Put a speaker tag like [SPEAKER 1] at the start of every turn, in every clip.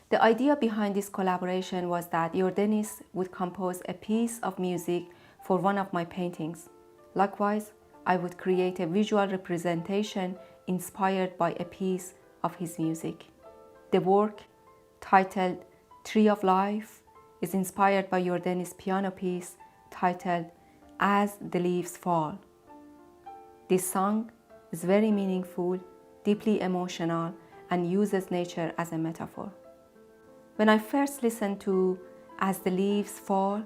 [SPEAKER 1] The idea behind this collaboration was that Iordanis would compose a piece of music for one of my paintings. Likewise, I would create a visual representation inspired by a piece of his music. The work, titled Tree of Life, is inspired by Iordanis' piano piece titled As the Leaves Fall. This song is very meaningful, deeply emotional, and uses nature as a metaphor. When I first listened to As the Leaves Fall,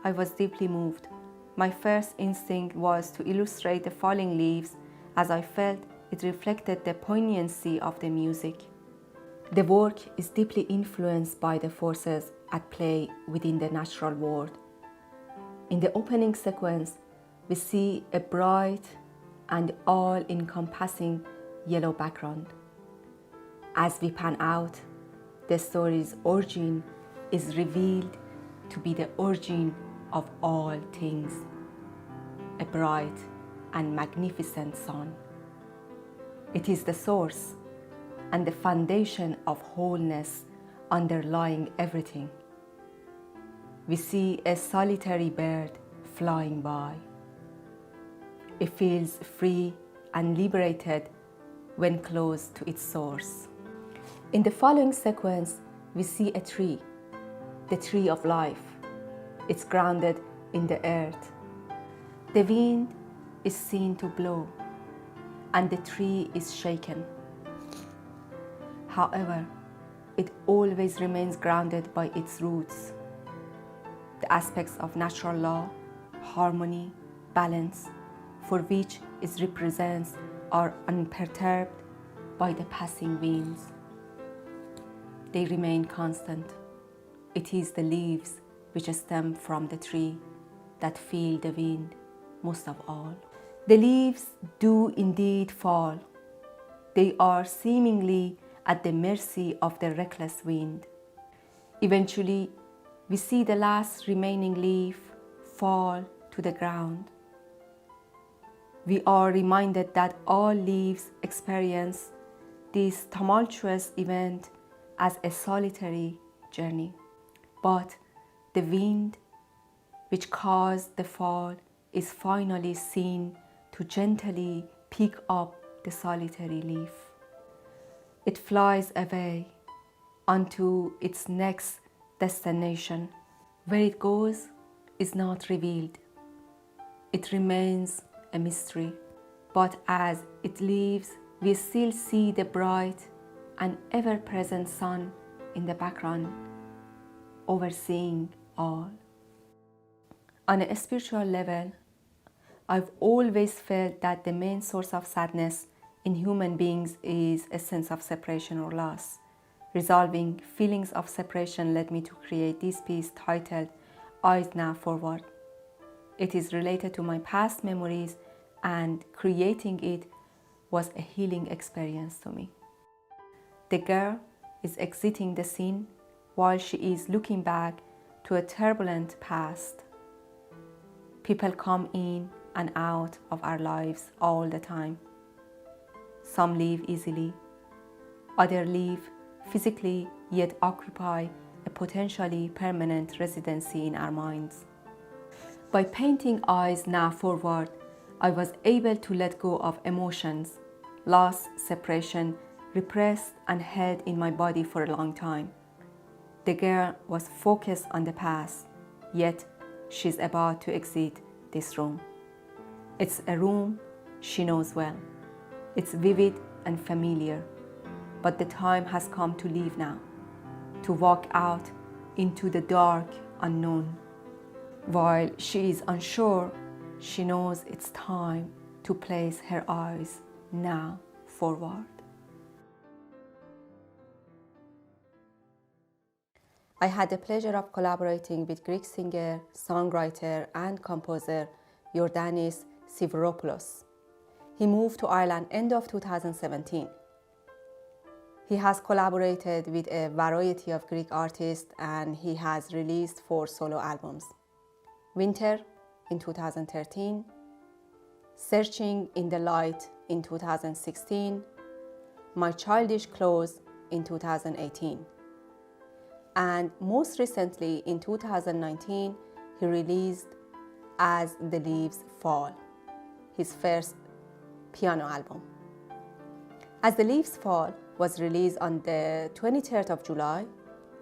[SPEAKER 1] I was deeply moved. My first instinct was to illustrate the falling leaves, as I felt it reflected the poignancy of the music. The work is deeply influenced by the forces at play within the natural world. In the opening sequence, we see a bright and all-encompassing yellow background. As we pan out, the story's origin is revealed to be the origin of all things, a bright and magnificent sun. It is the source and the foundation of wholeness underlying everything. We see a solitary bird flying by. It feels free and liberated when close to its source. In the following sequence, we see a tree, the tree of life. It's grounded in the earth. The wind is seen to blow, and the tree is shaken. However, it always remains grounded by its roots. The aspects of natural law, harmony, balance, for which it represents, are unperturbed by the passing winds. They remain constant. It is the leaves which stem from the tree that feel the wind most of all. The leaves do indeed fall. They are seemingly at the mercy of the reckless wind. Eventually, we see the last remaining leaf fall to the ground. We are reminded that all leaves experience this tumultuous event as a solitary journey. But the wind which caused the fall is finally seen to gently pick up the solitary leaf. It flies away onto its next destination. Where it goes is not revealed. It remains a mystery. But as it leaves, we still see the bright and ever-present sun in the background, overseeing all. On a spiritual level, I've always felt that the main source of sadness in human beings is a sense of separation or loss. Resolving feelings of separation led me to create this piece titled Eyes Now Forward. It is related to my past memories, and creating it was a healing experience to me. The girl is exiting the scene while she is looking back to a turbulent past. People come in and out of our lives all the time. Some leave easily, others leave physically yet occupy a potentially permanent residency in our minds. By painting Eyes Now Forward, I was able to let go of emotions, loss, separation, repressed and held in my body for a long time. The girl was focused on the past, yet she's about to exit this room. It's a room she knows well. It's vivid and familiar, but the time has come to leave now. to walk out into the dark unknown. While she is unsure, she knows it's time to place her eyes now forward. I had the pleasure of collaborating with Greek singer, songwriter, and composer Iordanis. He moved to Ireland end of 2017. He has collaborated with a variety of Greek artists and he has released 4 solo albums. Winter in 2013, Searching in the Light in 2016, My Childish Clothes in 2018. And most recently in 2019, he released As the Leaves Fall, his first piano album. As the Leaves Fall was released on the 23rd of July.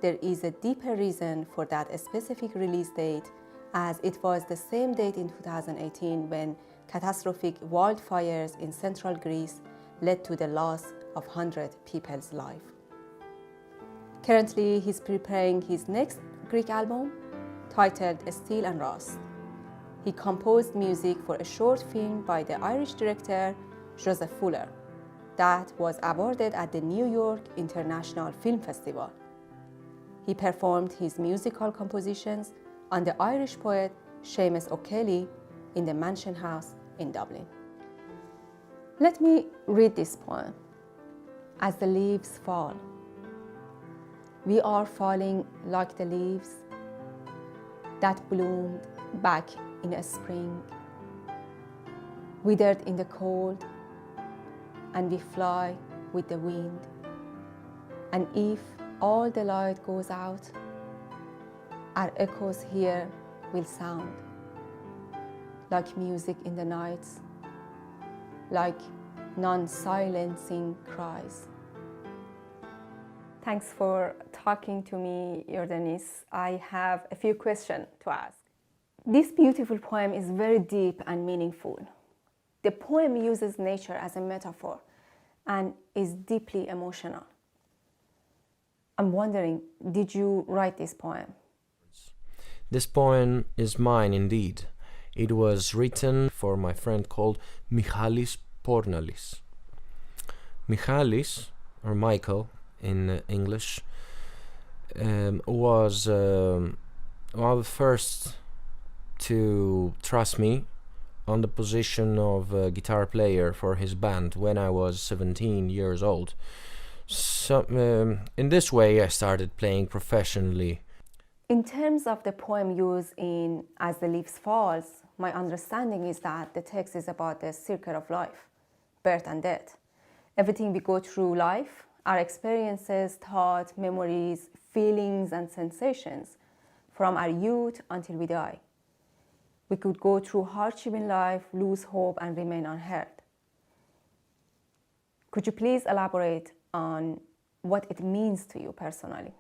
[SPEAKER 1] There is a deeper reason for that specific release date, as it was the same date in 2018 when catastrophic wildfires in central Greece led to the loss of 100 people's lives. Currently, he's preparing his next Greek album titled Steel and Rust. He composed music for a short film by the Irish director Joseph Fuller that was awarded at the New York International Film Festival. He performed his musical compositions on the Irish poet Seamus O'Kelly in the Mansion House in Dublin. Let me read this poem. As the leaves fall. We are falling like the leaves that bloomed back in a spring, withered in the cold, and we fly with the wind. And if all the light goes out, our echoes here will sound like music in the nights, like non-silencing cries. Thanks for talking to me, Iordanis. I have a few questions to ask. This beautiful poem is very deep and meaningful. The poem uses nature as a metaphor and is deeply emotional. I'm wondering, did you write this poem?
[SPEAKER 2] This poem is mine indeed. It was written for my friend called Michalis Pornalis. Michalis, or Michael in English, was one of the first to trust me on the position of a guitar player for his band when I was 17 years old. So, in this way I started playing professionally.
[SPEAKER 1] In terms of the poem used in As the Leaves Falls, my understanding is that the text is about the circle of life, birth and death. Everything we go through life, our experiences, thoughts, memories, feelings and sensations from our youth until we die. We could go through hardship in life, lose hope and remain unheard. Could you please elaborate on what it means to you personally?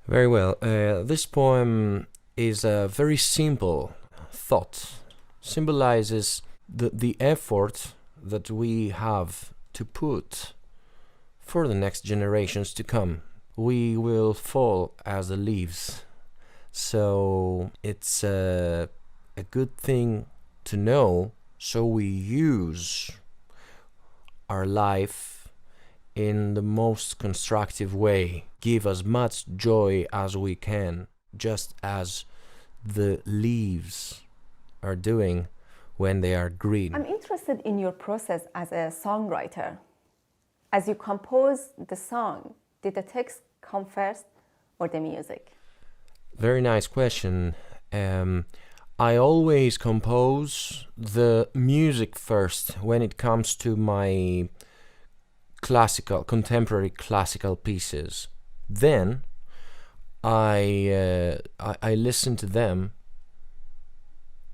[SPEAKER 2] Very well. This poem is a very simple thought. Symbolizes the effort that we have to put for the next generations to come. We will fall as the leaves. So it's a good thing to know, so we use our life in the most constructive way. Give as much joy as we can, just as the leaves are doing when they are green.
[SPEAKER 1] I'm interested in your process as a songwriter. As you compose the song, did the text come first or the music?
[SPEAKER 2] Very nice question. I always compose the music first when it comes to my contemporary classical pieces. Then I listen to them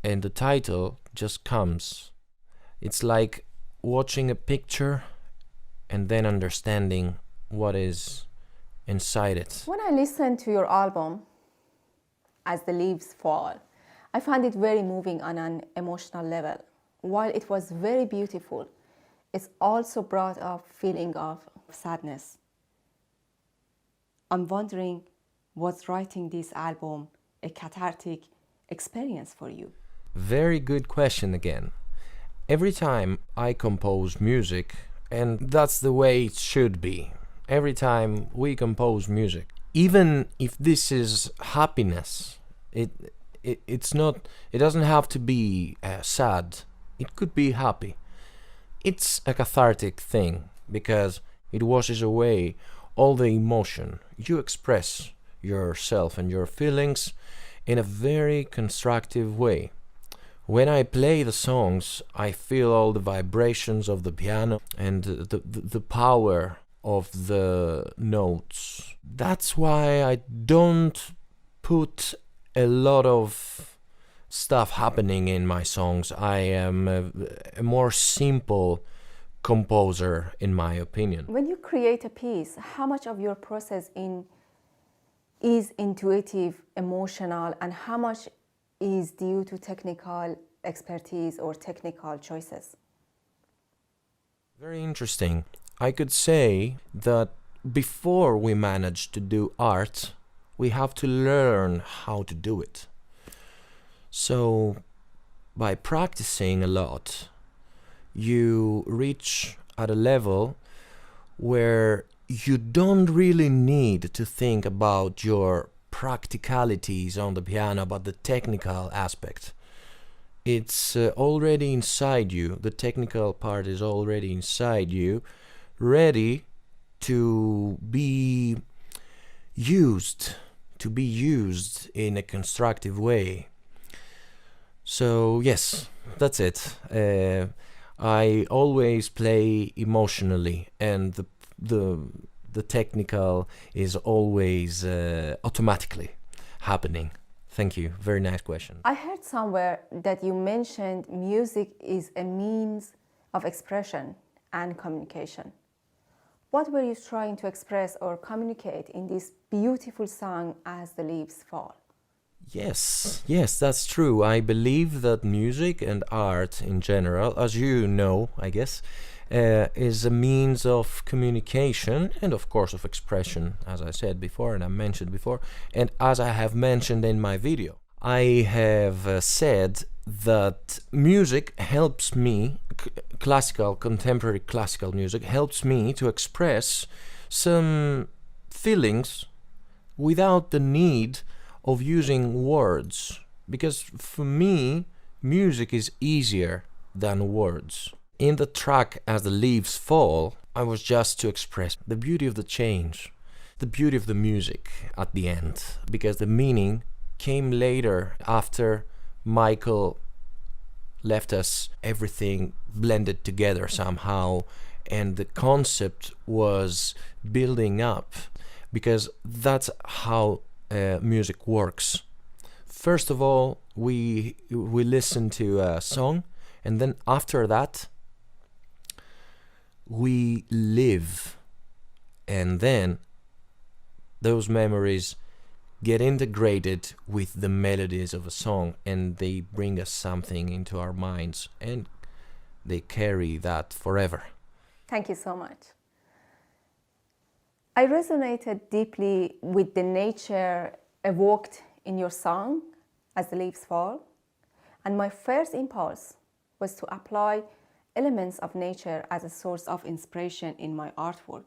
[SPEAKER 2] and the title just comes. It's like watching a picture and then understanding what is inside it.
[SPEAKER 1] When I listened to your album, As the Leaves Fall, I found it very moving on an emotional level. While it was very beautiful, it's also brought a feeling of sadness. I'm wondering, Was writing this album a cathartic experience for you?
[SPEAKER 2] Very good question again. Every time I compose music, and that's the way it should be, every time we compose music, even if this is happiness, it's not, it doesn't have to be sad, it could be happy. It's a cathartic thing because it washes away all the emotion. You express yourself and your feelings in a very constructive way. When I play the songs, I feel all the vibrations of the piano and the power of the notes. That's why I don't put a lot of stuff happening in my songs. I am a more simple composer, in my opinion.
[SPEAKER 1] When you create a piece, how much of your process is intuitive, emotional, and how much is due to technical expertise or technical choices?
[SPEAKER 2] Very interesting. I could say that before we manage to do art, we have to learn how to do it. So, by practicing a lot, you reach at a level where you don't really need to think about your practicalities on the piano, about the technical aspect. It's already inside you. The technical part is already inside you, ready to be used in a constructive way. So yes, that's it. I always play emotionally, and the technical is always automatically happening. Thank you. Very nice question.
[SPEAKER 1] I heard somewhere that you mentioned music is a means of expression and communication. What were you trying to express or communicate in this beautiful song, As the Leaves Fall?
[SPEAKER 2] Yes, that's true. I believe that music and art in general, as you know, I guess, is a means of communication and of course of expression, as I said before and I mentioned before, and as I have mentioned in my video. I have said that music helps me, contemporary classical music helps me to express some feelings without the need of using words, because for me music is easier than words. In the track As the Leaves Fall, I was just to express the beauty of the change, the beauty of the music at the end, because the meaning came later after Michael left us, everything blended together somehow, and the concept was building up, because that's how music works. First of all, we listen to a song, and then after that we live, and then those memories get integrated with the melodies of a song, and they bring us something into our minds, and they carry that forever.
[SPEAKER 1] Thank you so much. I resonated deeply with the nature evoked in your song, As the Leaves Fall, and my first impulse was to apply elements of nature as a source of inspiration in my artwork.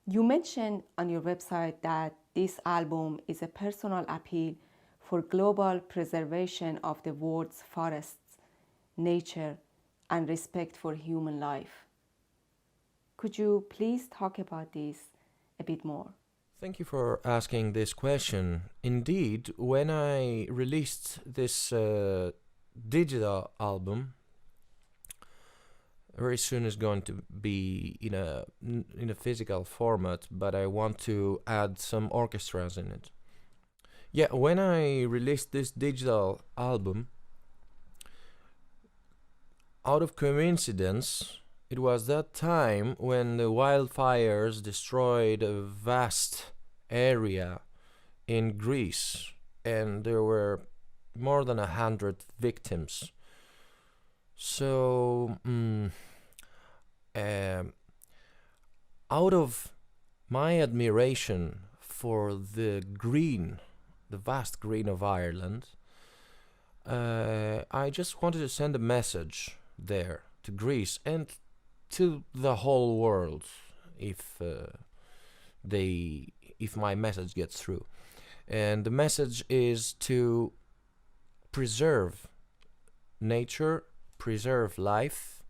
[SPEAKER 1] You mentioned on your website that this album is a personal appeal for global preservation of the world's forests, nature, and respect for human life. Could you please talk about this a bit more?
[SPEAKER 2] Thank you for asking this question. Indeed, when I released this digital album, very soon is going to be in a physical format, but I want to add some orchestras in it. Yeah, when I released this digital album, out of coincidence, it was that time when the wildfires destroyed a vast area in Greece, and there were more than 100 victims. So, out of my admiration for the green, the vast green of Ireland, I just wanted to send a message there to Greece and to the whole world, if my message gets through. And the message is to preserve nature, preserve life,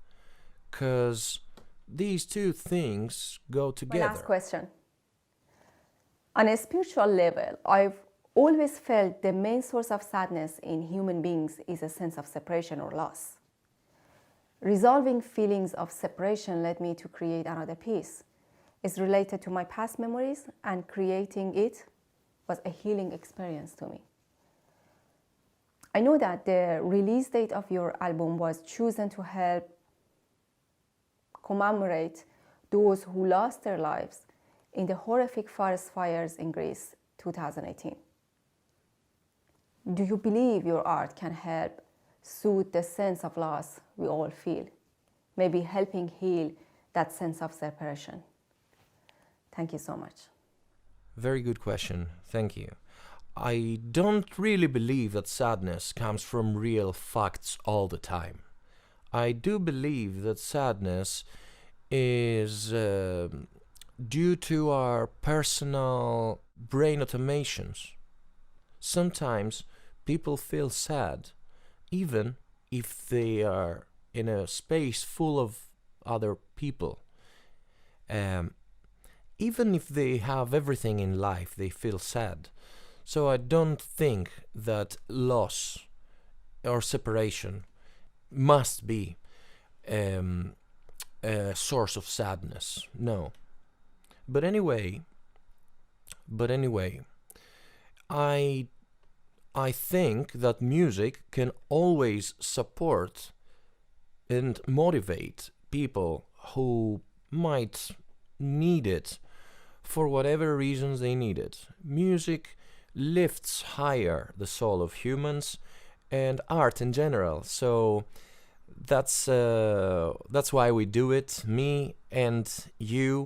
[SPEAKER 2] because these two things go together.
[SPEAKER 1] My last question. On a spiritual level, I've always felt the main source of sadness in human beings is a sense of separation or loss. Resolving feelings of separation led me to create another piece. It's related to my past memories, and creating it was a healing experience to me. I know that the release date of your album was chosen to help commemorate those who lost their lives in the horrific forest fires in Greece 2018. Do you believe your art can help soothe the sense of loss we all feel, maybe helping heal that sense of separation? Thank you so much.
[SPEAKER 2] Very good question. Thank you. I don't really believe that sadness comes from real facts all the time. I do believe that sadness is due to our personal brain automations. Sometimes people feel sad even if they are in a space full of other people. Even if they have everything in life, they feel sad. So I don't think that loss or separation must be a source of sadness. No. But anyway, I think that music can always support and motivate people who might need it for whatever reasons they need it. Music lifts higher the soul of humans and art in general. So that's why we do it, me and you.